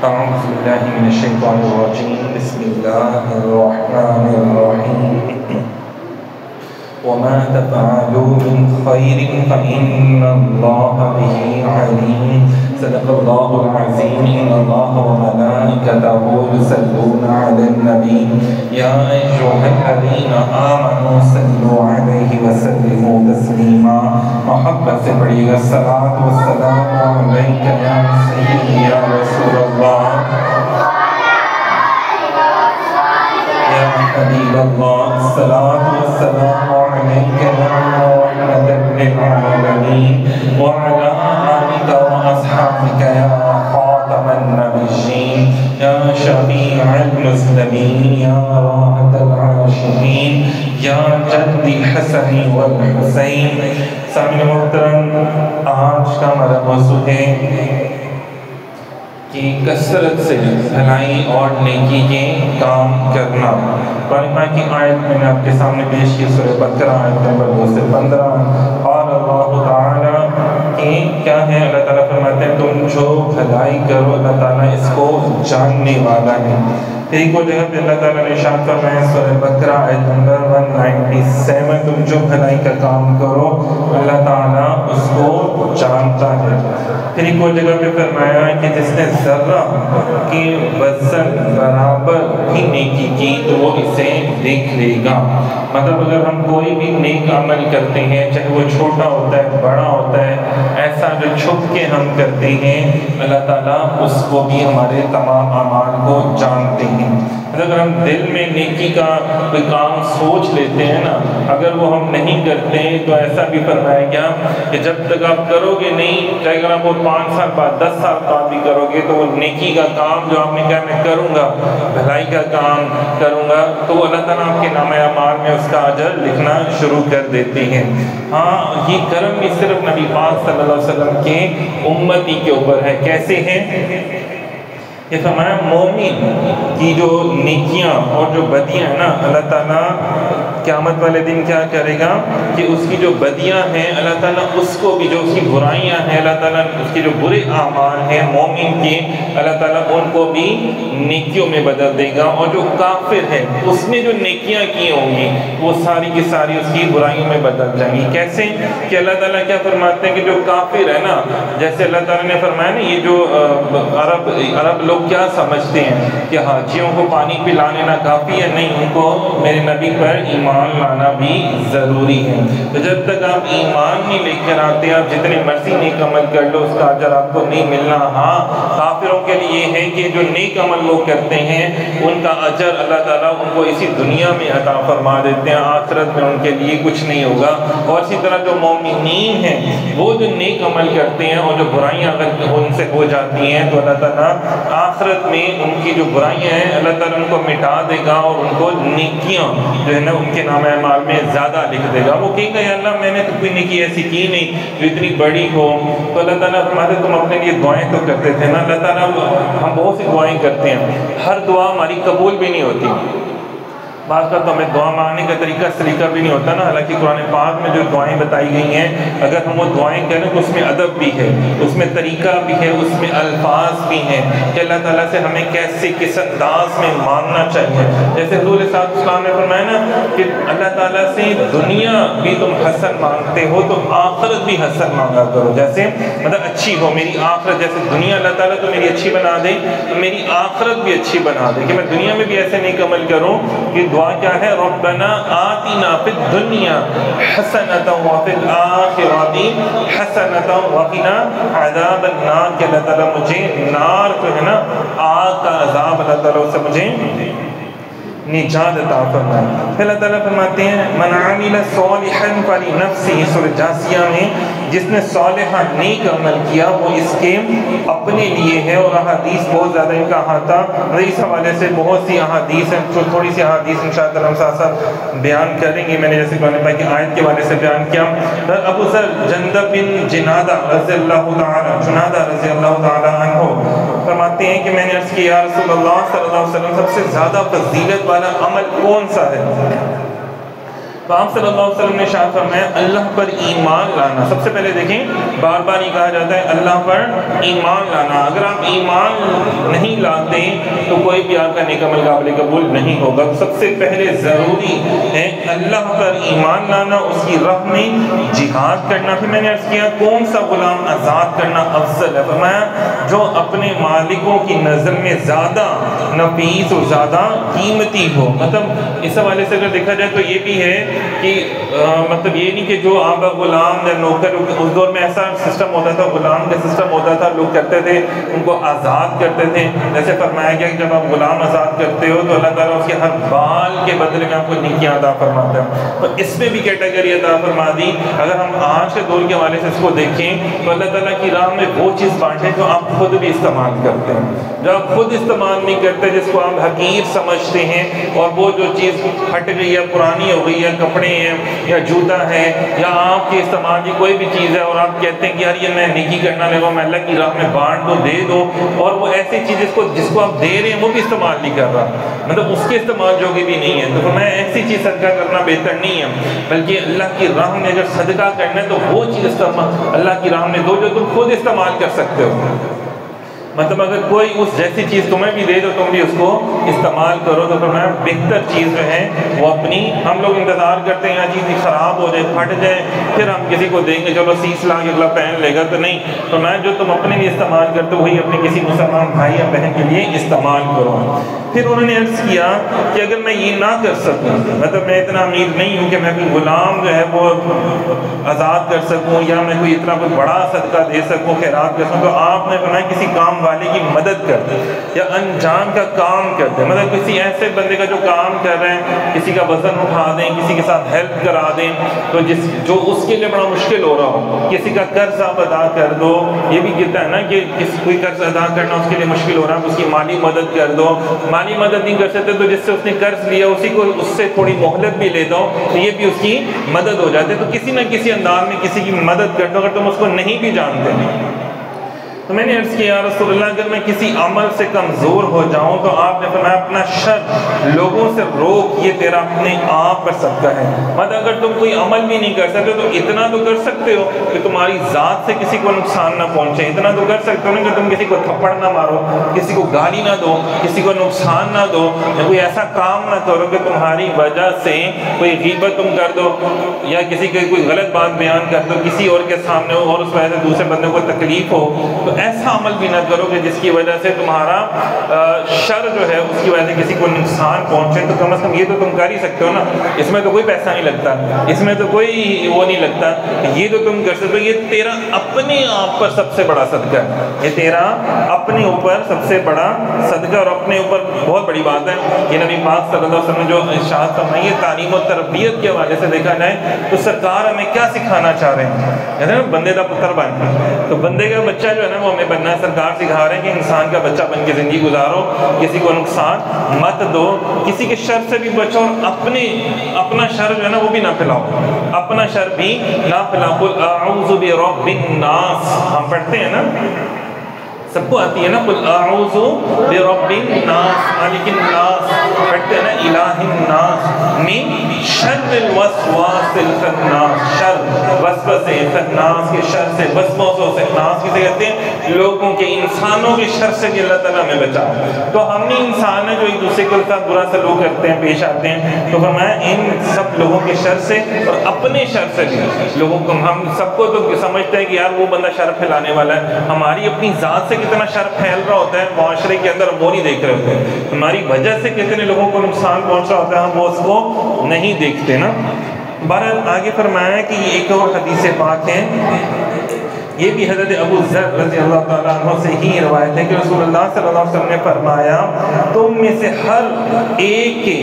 أعوذ بالله من الشيطان الرجيم بسم الله الرحمن الرحيم وما تفعلوا من خير فإن الله به عليم صدق الله العظيم إن الله وملائكته يصلون على النبي يا أيها الذين آمنوا صلوا عليه وسلموا تسليما محبت سے پڑھیے گا الصلاة والسلام عليك يا سيدي يا رسول الله يا حبيب الله الصلاة والسلام عليك يا رحمة للعالمين وعلى آلك وأصحابك يا خاتم النبيين يا شفيع المسلمين يا راحة العاشقين يا جد الحسن والحسين سامعین محترم، آج کا ہمارا موضوع ہے کہ کثرت سے بھلائی اور نیکی کے کام کرنا۔ قرآن پاک کی آیت میں نے آپ کے سامنے پیش کی سورہ بقرہ آیت نمبر 2 سے 15 اور اللہ تعالیٰ کہ کیا ہے، اللہ تعالیٰ فرماتے ہیں تم جو بھلائی کرو اللہ تعالیٰ اس کو جاننے والا ہے۔ پھر ایک اور جگہ پہ اللہ تعالیٰ نے ارشاد فرمایا سورہ بقرہ آیت نمبر 197 تم جو بھلائی کا کام کرو اللہ تعالیٰ اس کو جانتا ہے۔ پھر ایک اور جگہ پہ فرمایا کہ جس نے ذرہ کی وزن برابر بھی نیکی کی تو وہ اسے دیکھ لے گا۔ مطلب اگر ہم کوئی بھی نیک عمل کرتے ہیں چاہے وہ چھوٹا ہوتا ہے بڑا ہوتا ہے، ایسا جو چھپ کے ہم کرتے ہیں اللہ تعالیٰ اس کو بھی ہمارے تمام اعمال کو جانتے ہیں۔ اگر ہم دل میں نیکی کا کوئی کام سوچ لیتے ہیں نا، اگر وہ ہم نہیں کرتے ہیں تو ایسا بھی فرمایا گیا کہ جب تک آپ کرو گے نہیں، چاہے اگر آپ وہ 5 سال بعد 10 سال بعد بھی کرو گے تو وہ نیکی کا کام جو آپ نے کہا میں کروں گا، بھلائی کا کام کروں گا، تو وہ اللہ تعالیٰ آپ کے نام اعمال میں اس کا اجر لکھنا شروع کر دیتے ہیں۔ ہاں، یہ کرم بھی صرف نبی پاک صلی اللہ علیہ وسلم کے امتی کے اوپر ہے۔ کیسے ہیں؟ یہ فرمایا مومن کی جو نیکیاں اور جو بدیاں ہیں نا، اللہ تعالیٰ قیامت والے دن کیا کرے گا کہ اس کی جو بدیاں ہیں اللہ تعالیٰ اس کو بھی، جو اس کی برائیاں ہیں اللہ تعالیٰ اس کے جو برے اعمال ہیں مومن کے اللہ تعالیٰ ان کو بھی نیکیوں میں بدل دے گا، اور جو کافر ہے اس نے جو نیکیاں کی ہوں گی وہ ساری کی ساری اس کی برائیوں میں بدل جائیں گی۔ کیسے کہ اللہ تعالیٰ کیا فرماتے ہیں کہ جو کافر ہے نا، جیسے اللہ تعالیٰ نے فرمایا نا یہ جو عرب لوگ کیا سمجھتے ہیں کہ حاجیوں کو پانی پلانے نہ کافی ہے، نہیں، ان کو میرے نبی پر ایمان لانا بھی ضروری ہے۔ تو جب تک آپ ایمان نہیں لے کر آتے آپ جتنے مرضی نیک عمل کر لو اس کا اجر آپ کو نہیں ملنا۔ ہاں، کافروں کے لیے یہ ہے کہ جو نیک عمل وہ کرتے ہیں ان کا اجر اللہ تعالیٰ ان کو اسی دنیا میں عطا فرما دیتے ہیں، آخرت میں ان کے لیے کچھ نہیں ہوگا۔ اور اسی طرح جو مومنین ہیں وہ جو نیک عمل کرتے ہیں اور جو برائیاں اگر ان سے ہو جاتی ہیں تو اللہ تعالیٰ آخرت میں ان کی جو برائیاں ہیں اللہ تعالیٰ ان کو مٹا دے گا اور ان کو نیکیاں جو ہے نا ان کے نام اعمال میں زیادہ لکھ دے گا۔ وہ کہیں گے یا اللہ میں نے تو کوئی نیکی ایسی کی نہیں جو اتنی بڑی ہو، تو اللہ تعالیٰ فرماتے تم اپنے لیے دعائیں تو کرتے تھے نا۔ اللہ تعالیٰ ہم بہت سی دعائیں کرتے ہیں، ہر دعا ہماری قبول بھی نہیں ہوتی، بعض کا تو ہمیں دعا مانگنے کا سلیقہ بھی نہیں ہوتا نا۔ حالانکہ قرآن پاک میں جو دعائیں بتائی گئی ہیں اگر ہم وہ دعائیں کریں تو اس میں ادب بھی ہے، اس میں طریقہ بھی ہے، اس میں الفاظ بھی ہیں کہ اللہ تعالیٰ سے ہمیں کیسے کس انداز میں مانگنا چاہیے۔ جیسے حضور صلی اللہ علیہ وسلم نے فرمایا نا کہ اللہ تعالیٰ سے دنیا بھی تم حسن مانگتے ہو تو آخرت بھی حسن مانگا کرو، جیسے مطلب اچھی ہو میری آخرت، جیسے دنیا اللہ تعالیٰ تو میری اچھی بنا دے تو میری آخرت بھی اچھی بنا دے، کہ میں دنیا میں بھی ایسے نیک عمل کروں کہ دعا کیا ہے ربنا آتنا فی الدنیا حسنۃ وفی الآخرۃ حسنۃ وقنا عذاب النار، کہ اللہ تعالیٰ مجھے نار جو ہے نا آگ کا عذاب اللہ تعالیٰ سے مجھے نجات عطا فرمائے۔ پھر اللہ تعالیٰ فرماتے ہیں من عمل صالحا فلنفسہ، سورہ جاثیہ میں جس نے صالحہ نیک عمل کیا وہ اس کے اپنے لیے ہے۔ اور احادیث بہت زیادہ ان کا احاطہ اس حوالے سے بہت سی احادیث ہیں، تھوڑی سی احادیث انشاءاللہ ہم ساتھ ساتھ بیان کریں گے۔ میں نے جیسے قرآن پاک کی آیت کے حوالے سے بیان کیا، ابو ذر جندب بن جنادہ رضی اللہ تعالی عنہ فرماتے ہیں کہ میں نے عرض کیا یا رسول اللہ صلی اللہ علیہ وسلم سب سے زیادہ فضیلت والا عمل کون سا ہے؟ تو آپ صلی اللہ علیہ وسلم نے شاہ فرمایا اللہ پر ایمان لانا. سب سے پہلے دیکھیں بار بار یہ کہا جاتا ہے اللہ پر ایمان لانا. اگر آپ ایمان نہیں لاتے تو کوئی بھی آپ کا نیک عمل قابل قبول نہیں ہوگا. سب سے پہلے ضروری ہے اللہ پر ایمان لانا, اس کی راہ میں جہاد کرنا. پھر میں نے عرض کیا کون سا غلام آزاد کرنا افضل ہے؟ فرمایا جو اپنے مالکوں کی نظر میں زیادہ نفیس اور زیادہ قیمتی ہو. مطلب اس حوالے سے اگر دیکھا جائے تو یہ بھی ہے کہ مطلب یہ نہیں کہ جو آپ غلام یا نوکر, اس دور میں ایسا سسٹم ہوتا تھا, غلام کا سسٹم ہوتا تھا, لوگ کرتے تھے ان کو آزاد کرتے تھے. جیسے فرمایا گیا کہ جب آپ غلام آزاد کرتے ہو تو اللہ تعالیٰ اس کے ہر بال کے بدلے میں آپ کو نیکیاں عطا فرماتا ہے. تو اس میں بھی کیٹیگری عطا فرما دی. اگر ہم آج کے دور کے حوالے سے اس کو دیکھیں تو اللہ تعالیٰ کی راہ میں وہ چیز بانٹیں جو آپ خود بھی استعمال کرتے ہیں, جو آپ خود استعمال نہیں کرتے, جس کو آپ حقیر سمجھتے ہیں, اور وہ جو چیز پھٹ گئی ہے, پرانی ہو گئی ہے, کپڑے ہیں یا جوتا ہے یا آپ کے استعمال کی کوئی بھی چیز ہے, اور آپ کہتے ہیں کہ یار یہ میں نیکی کرنا لگا, میں اللہ کی راہ میں بانٹ دو, دے دو, اور وہ ایسی چیز جس کو آپ دے رہے ہیں وہ بھی استعمال نہیں کر رہا, مطلب اس کے استعمال جوگی بھی نہیں ہے. تو میں ایسی چیز صدقہ کرنا بہتر نہیں ہے, بلکہ اللہ کی راہ میں اگر صدقہ کرنا ہے تو وہ چیز استعمال اللہ کی راہ میں دو جو تم خود استعمال کر سکتے ہو. مطلب اگر کوئی اس جیسی چیز تمہیں بھی دے تو تم بھی اس کو استعمال کرو. تو فرمایا بہتر چیز جو ہے وہ اپنی, ہم لوگ انتظار کرتے ہیں چیز خراب ہو جائے, پھٹ جائے, پھر ہم کسی کو دیں گے, چلو 30 لاکھ اگلا پہن لے گا, تو نہیں. تو میں جو تم اپنے لیے استعمال کرتے وہی اپنے کسی مسلمان بھائی یا بہن کے لیے استعمال کرو. پھر انہوں نے عرض کیا کہ اگر میں یہ نہ کر سکوں, مطلب میں اتنا امیر نہیں ہوں کہ میں کوئی غلام جو ہے وہ آزاد کر سکوں, یا میں کوئی اتنا کوئی بڑا صدقہ دے سکوں, خیرات کر سکوں, تو آپ نے فرمایا کسی کام والے کی مدد کر دیں یا انجان کا کام کر دیں. مطلب کسی ایسے بندے کا جو کام کر رہے ہیں, کسی کا وزن اٹھا دیں, کسی کے ساتھ ہیلپ کرا دیں, تو جو اس کے لیے بڑا مشکل ہو رہا ہو, کسی کا قرض آپ ادا کر دو. یہ بھی کہتا ہے نا کہ کوئی قرض ادا کرنا اس کے لیے مشکل ہو رہا ہے, اس کی مالی مدد کر دو. مالی مدد نہیں کر سکتے تو جس سے اس نے قرض لیا اسی کو اس سے تھوڑی مہلت بھی لے دو, تو یہ بھی اس کی مدد ہو جاتی ہے. تو کسی نہ کسی انداز میں کسی کی مدد کر دو اگر تم اس کو نہیں بھی جانتے. تو میں نے عرض کیا یا رسول اللہ اگر میں کسی عمل سے کمزور ہو جاؤں تو آپ نے فرمایا اپنا شر لوگوں سے روک, یہ تیرا اپنے آپ پر صدقہ ہے. مطلب اگر تم کوئی عمل بھی نہیں کر سکتے تو اتنا تو کر سکتے ہو کہ تمہاری ذات سے کسی کو نقصان نہ پہنچے. اتنا تو کر سکتے ہو نا کہ تم کسی کو تھپڑ نہ مارو, کسی کو گالی نہ دو, کسی کو نقصان نہ دو, یا کوئی ایسا کام نہ کرو کہ تمہاری وجہ سے کوئی غیبت تم کر دو یا کسی کی کوئی غلط بات بیان کر دو کسی اور کے سامنے ہو, اور اس وجہ سے دوسرے بندے کو تکلیف ہو. تو ایسا عمل بھی نہ کرو کہ جس کی وجہ سے تمہارا شر جو ہے اس کی وجہ سے کسی کو نقصان پہنچے. تو کم از کم یہ تو تم کر ہی سکتے ہو نا, اس میں تو کوئی پیسہ نہیں لگتا, اس میں تو کوئی وہ نہیں لگتا, یہ تو تم کر سکتے ہو. یہ تیرا اپنے آپ پر سب سے بڑا صدقہ ہے, یہ تیرا اپنے اوپر سب سے بڑا صدقہ. اور اپنے اوپر بہت بڑی بات ہے کہ نبی پاک صلی اللہ علیہ وسلم نے جو ارشاد فرمائی ہے تعلیم و تربیت کے حوالے سے دیکھا جائے تو سرکار ہمیں کیا سکھانا چاہ رہے ہیں, کہتے ہیں نا بندے کا پتر بن. تو بندے کا بچہ جو ہے نا وہ ہمیں بننا ہے. سرکار سکھا رہے ہیں کہ انسان کا بچہ بن کے زندگی گزارو, کسی کو نقصان مت دو, کسی کے شر سے بھی بچو, اور اپنا شر جو ہے نا وہ بھی نہ پھیلاؤ, اپنا شر بھی نہ پھیلاؤ. قل اعوذ برب الناس, ہم پڑھتے ہیں نا, سب کو آتی ہے نا, قل اعوذ برب الناس مالک الناس, پڑھتے ہیں نا الہ الناس من شر الوسواس الخناس, شر وسوسے خناس کے شر سے, وسوسوں سے, خناس کسے کہتے ہیں لوگوں کے انسانوں کے شر سے, کہ اللہ تعالیٰ ہمیں بچاؤ. تو ہم نہیں انسان ہیں جو ایک دوسرے کے ساتھ برا سلوک کرتے ہیں, پیش آتے ہیں. تو فرمایا ان سب لوگوں کے شر سے اور اپنے شر سے بھی لوگوں کو, ہم سب کو تو سمجھتے ہیں کہ یار وہ بندہ شر پھیلانے والا ہے, ہماری اپنی ذات سے کتنا شر پھیل رہا ہوتا ہے معاشرے کے اندر, وہ نہیں دیکھ رہے ہوتے ہیں. ہماری وجہ سے کتنے لوگوں کو نقصان پہنچ رہا ہوتا ہے, ہم وہ اس کو نہیں دیکھتے نا. بہرحال آگے فرمایا کہ یہ ایک اور حدیث پاک ہے, یہ بھی حضرت ابو ذر رضی اللہ تعالیٰ عنہ سے ہی روایت ہے کہ رسول اللہ صلی اللہ علیہ وسلم نے فرمایا تم میں سے ہر ایک کے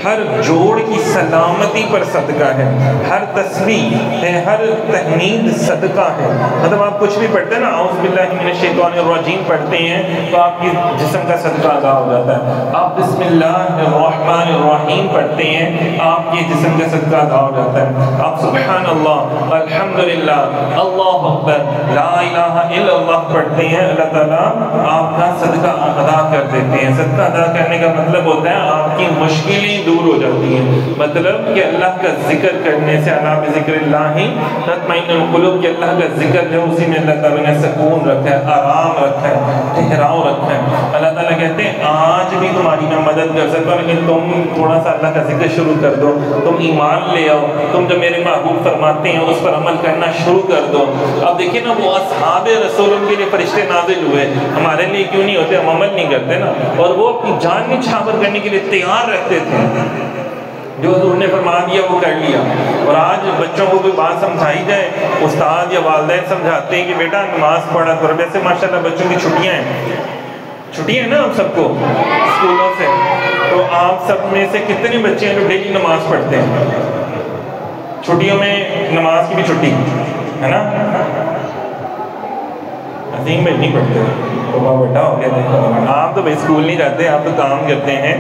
ہر جوڑ کی سلامتی پر صدقہ ہے, ہر تسبیح ہے, ہر تحمید صدقہ ہے. مطلب آپ کچھ بھی پڑھتے ہیں نا اعوذ باللہ من الشیطان الرجیم پڑھتے ہیں تو آپ کی جسم کا صدقہ ادا ہو جاتا ہے. آپ بسم اللہ الرحمن الرحیم پڑھتے ہیں آپ کے جسم کا صدقہ ادا ہو جاتا ہے. آپ سبحان اللہ الحمدللہ اللہ اکبر لا الہ الا اللہ پڑھتے ہیں, اللہ تعالیٰ آپ کا صدقہ ادا کر دیتے ہیں۔ صدقہ ادا کرنے کا مطلب ہوتا ہے آپ کی مشکلیں دور ہو جاتی ہیں، مطلب کہ اللہ کا ذکر کرنے سے، الا بذکر اللہ تطمئن القلوب، کہ اللہ کا ذکر جو اسی میں اللہ تعالیٰ نے سکون رکھا ہے، آرام رکھا ہے، ٹھہراؤ رکھا ہے۔ اللہ تعالیٰ کہتے ہیں آج بھی تمہاری میں مدد کر سکتا ہوں، لیکن تم تھوڑا سا اللہ کا ذکر شروع کر دو، تم ایمان لے آؤ، تم جو میرے محبوب فرماتے ہیں اس پر عمل کرنا شروع کر دو۔ اب دیکھیں نا، وہ اصحاب رسول کے لیے فرشتے نازل ہوئے، ہمارے لیے کیوں نہیں ہوتے؟ ہم عمل نہیں کرتے نا، اور وہ اپنی جان نچھاور کرنے کے لیے تیار رہتے تھے، جو حضور نے فرما دیا وہ کر لیا۔ اور آج بچوں کو کوئی بات سمجھائی جائے، استاد یا والدین سمجھاتے ہیں کہ بیٹا نماز پڑھا کرو، ویسے ماشاءاللہ بچوں کی چھٹیاں ہیں نا ہم سب کو اسکولوں سے، تو آپ سب میں سے کتنے بچے ہیں جو ڈیلی نماز پڑھتے ہیں؟ چھٹیوں میں نماز کی بھی چھٹی ہے نا؟ عظیم بھائی نہیں پڑھتے، تو بہت بڑا ہو گیا دیکھو، آپ تو بھائی اسکول نہیں جاتے، آپ تو کام کرتے ہیں،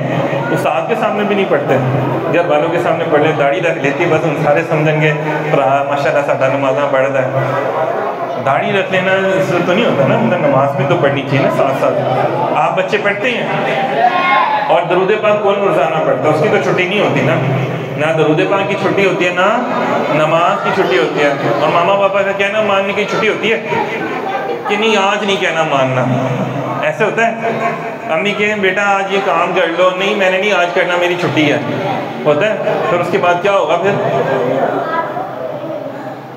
استاد کے سامنے بھی نہیں پڑھتے، گھر والوں کے سامنے پڑھ لے، داڑھی رکھ لیتی بس ان سارے سمجھیں گے ماشاء اللہ ساڈا نمازاں پڑھتا ہے۔ داڑھی رکھ لینا اس سے تو نہیں ہوتا نا، نماز بھی تو پڑھنی چاہیے نا ساتھ ساتھ۔ آپ بچے پڑھتے ہیں؟ اور درود پاک کون روزانہ پڑھتا ہے؟ اس کی تو چھٹی نہیں ہوتی نا، نہ درود پاک کی چھٹی ہوتی ہے، نہ نماز کی چھٹی ہوتی ہے۔ اور ماما پاپا کا کہنا ماننے کی چھٹی ہوتی ہے کہ نہیں آج نہیں کہنا ماننا، ایسے ہوتا ہے؟ امی کہیں بیٹا آج یہ کام کر لو، نہیں میں نے نہیں آج کرنا، میری چھٹی ہے، ہوتا ہے؟ پھر اس کے بعد کیا ہوگا؟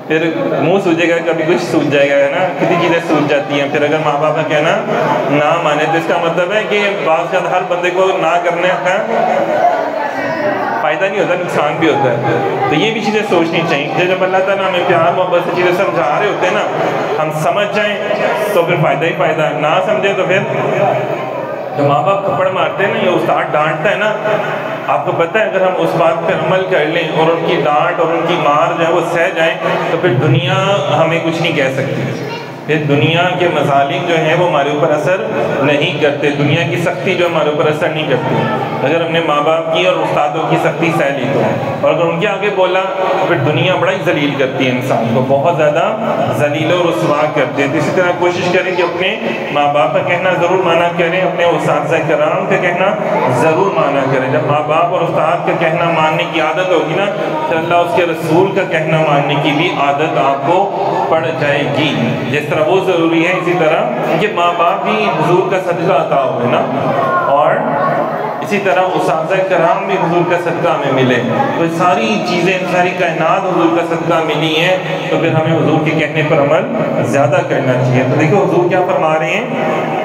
پھر منہ سوجے گا، کبھی کچھ سوج جائے گا، ہے نا، کتنی چیزیں سوج جاتی ہیں۔ پھر اگر ماں باپ کا کہنا نہ مانے تو اس کا مطلب ہے کہ بعض کا ہر بندے کو نہ کرنے کا فائدہ نہیں ہوتا، نقصان بھی ہوتا ہے۔ تو یہ بھی چیزیں سوچنی چاہیے، جب اللہ تعالیٰ ہمیں پیار محبت سے چیزیں سمجھا رہے ہوتے ہیں نا، ہم سمجھ جائیں تو پھر فائدہ ہی فائدہ ہے، نہ سمجھیں تو پھر جو ماں باپ تھپڑ مارتے ہیں نا، یا استاد ڈانٹتا ہے نا، آپ کو پتہ ہے اگر ہم اس بات پر عمل کر لیں اور ان کی ڈانٹ اور ان کی مار جو ہے وہ سہ جائیں تو پھر دنیا ہمیں کچھ نہیں کہہ سکتی، پھر دنیا کے مظالم جو ہیں وہ ہمارے اوپر اثر نہیں کرتے، دنیا کی سختی جو ہمارے اوپر اثر نہیں کرتی۔ اگر ہم نے ماں باپ کی اور استادوں کی سختی سہ لی تو، اور اگر ان کے آگے بولا تو پھر دنیا بڑا ہی ذلیل کرتی ہے انسان کو، بہت زیادہ ذلیل و رسوا کرتے ہیں۔ اسی طرح کوشش کریں کہ اپنے ماں باپ کا کہنا ضرور مانا کریں، اپنے اساتذہ کرام کا کہنا ضرور مانا کریں۔ جب ماں باپ اور استاد کا کہنا ماننے کی عادت ہوگی نا، تو اللہ اس کے رسول کا کہنا ماننے کی بھی عادت آپ کو پڑ جائے گی۔ جس طرح وہ ضروری ہے، اسی طرح کہ ماں باپ بھی حضور کا صدقہ عطا ہوئے نا، اور اسی طرح اساتذہ کرام بھی حضور کا صدقہ ہمیں ملے، تو ساری چیزیں، ساری کائنات حضور کا صدقہ ملی ہیں، تو پھر ہمیں حضور کے کہنے پر عمل زیادہ کرنا چاہیے۔ تو دیکھو حضور کیا فرما رہے ہیں،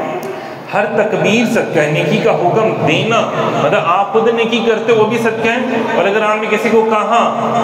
ہر تکبیر صدقہ ہے، نیکی کا حکم دینا، مطلب آپ خود نیکی کرتے وہ بھی صدقہ ہے، اور اگر آپ نے کسی کو کہا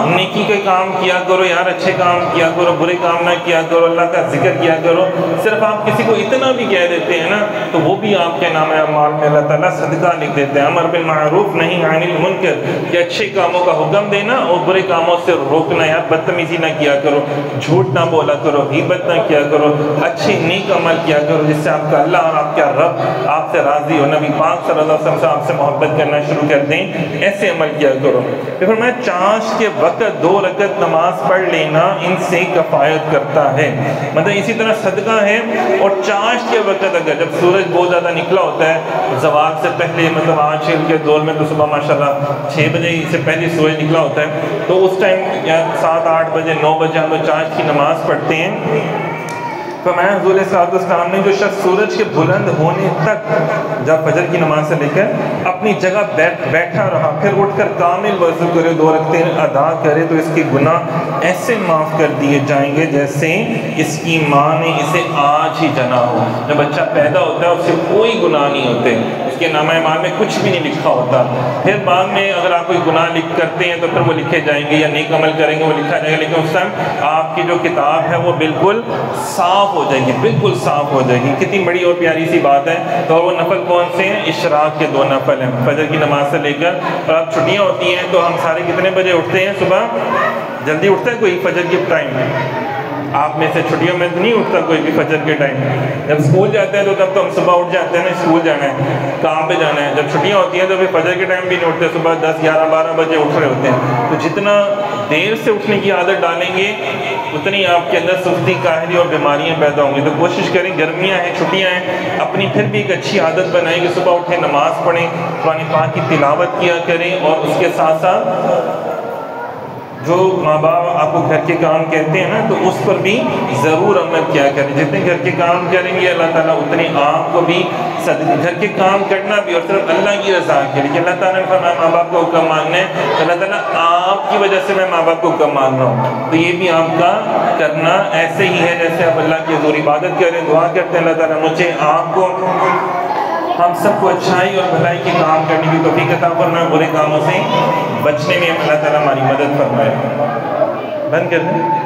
نیکی کا کام کیا کرو یار، اچھے کام کیا کرو، برے کام نہ کیا کرو، اللہ کا ذکر کیا کرو، صرف آپ کسی کو اتنا بھی کہہ دیتے ہیں نا، تو وہ بھی آپ کے نام اعمال میں اللہ تعالیٰ صدقہ لکھ دیتے ہیں۔ امر بالمعروف نہی عن المنکر، کہ اچھے کاموں کا حکم دینا اور برے کاموں سے روکنا، یار بدتمیزی نہ کیا کرو، جھوٹ نہ بولا کرو، غیبت نہ کیا کرو، اچھے نیک عمل کیا کرو جس سے آپ کا اللہ اور آپ کا رب آپ سے راضی ہو، نبی پاک صلی اللہ علیہ وسلم سے آپ سے محبت کرنا شروع کر دیں، ایسے عمل کیا کرو۔ پھر فرمایا چاشت کے وقت 2 رکعت نماز پڑھ لینا ان سے کفایت کرتا ہے، مطلب اسی طرح صدقہ ہے۔ اور چاشت کے وقت اگر جب سورج بہت زیادہ نکلا ہوتا ہے زوال سے پہلے، مطلب آج کے دور میں تو صبح ماشاءاللہ 6 بجے سے پہلے سورج نکلا ہوتا ہے، تو اس ٹائم یا 7 8 بجے 9 بجے ہم لوگ چاشت کی نماز پڑھتے ہیں۔ فرمایا حضور علیہ السلام نے جو شخص سورج کے بلند ہونے تک، جب فجر کی نماز سے لے کر اپنی جگہ بیٹھا رہا، پھر اٹھ کر کامل وضو کرے، 2 رکعتیں ادا کرے، تو اس کے گناہ ایسے معاف کر دیے جائیں گے جیسے اس کی ماں نے اسے آج ہی جنا ہو۔ جب بچہ پیدا ہوتا ہے اس سے کوئی گناہ نہیں ہوتے، اس کے نامہ اعمال میں کچھ بھی نہیں لکھا ہوتا، پھر بعد میں اگر آپ کوئی گناہ لکھ کرتے ہیں تو پھر وہ لکھے جائیں گے، یا نیک عمل کریں گے وہ لکھا جائے گا، لیکن اس ٹائم آپ کی جو کتاب ہے وہ بالکل صاف ہو جائے گی، بالکل صاف ہو جائے گی۔ کتنی بڑی اور پیاری سی بات ہے۔ تو وہ نفل کون سے ہیں؟ اشراق کے 2 نفل ہیں، فجر کی نماز سے لے کر، اور اب چھٹیاں ہوتی ہیں تو ہم سارے کتنے بجے اٹھتے ہیں؟ صبح جلدی اٹھتا ہے کوئی فجر کے ٹائم میں؟ آپ میں سے چھٹیوں میں نہیں اٹھتا کوئی بھی فجر کے ٹائم؟ جب اسکول جاتے ہیں تو تب تو ہم صبح اٹھ جاتے ہیں نا، اسکول جانا ہے، کام پہ جانا ہے۔ جب چھٹیاں ہوتی ہیں تو پھر فجر کے ٹائم بھی نہیں اٹھتے، صبح 10 11 12 بجے اٹھ رہے ہوتے ہیں۔ تو جتنا دیر سے اٹھنے کی عادت ڈالیں گے اتنی آپ کے اندر سستی کاہلی اور بیماریاں پیدا ہوں گی۔ تو کوشش کریں، گرمیاں ہیں، چھٹیاں ہیں، اپنی پھر بھی ایک اچھی عادت بنائیں کہ صبح اٹھیں، نماز پڑھیں، قرآن پاک کی تلاوت کیا کریں، اور اس کے ساتھ ساتھ جو ماں باپ آپ کو گھر کے کام کہتے ہیں نا، تو اس پر بھی ضرور عمل کیا کریں۔ جتنے گھر کے کام کریں گے اللہ تعالیٰ اتنے آپ کو بھی گھر کے کام کرنا بھی، اور صرف اللہ کی رضا کے لیے، کہ اللہ تعالیٰ نے فرمایا ماں باپ کو حکم ماننا ہے، تو اللہ تعالیٰ آپ کی وجہ سے میں ماں باپ کو حکم مان رہا ہوں، تو یہ بھی آپ کا کرنا ایسے ہی ہے جیسے آپ اللہ کی حضور عبادت کریں، دعا کرتے ہیں اللہ تعالیٰ مجھے آپ کو ہم سب کو اچھائی اور بھلائی کے کام کرنے کی توفیق عطا فرمائے، برے کاموں سے بچنے میں اللہ تعالیٰ ہماری مدد فرمائے۔ بند کر دیں۔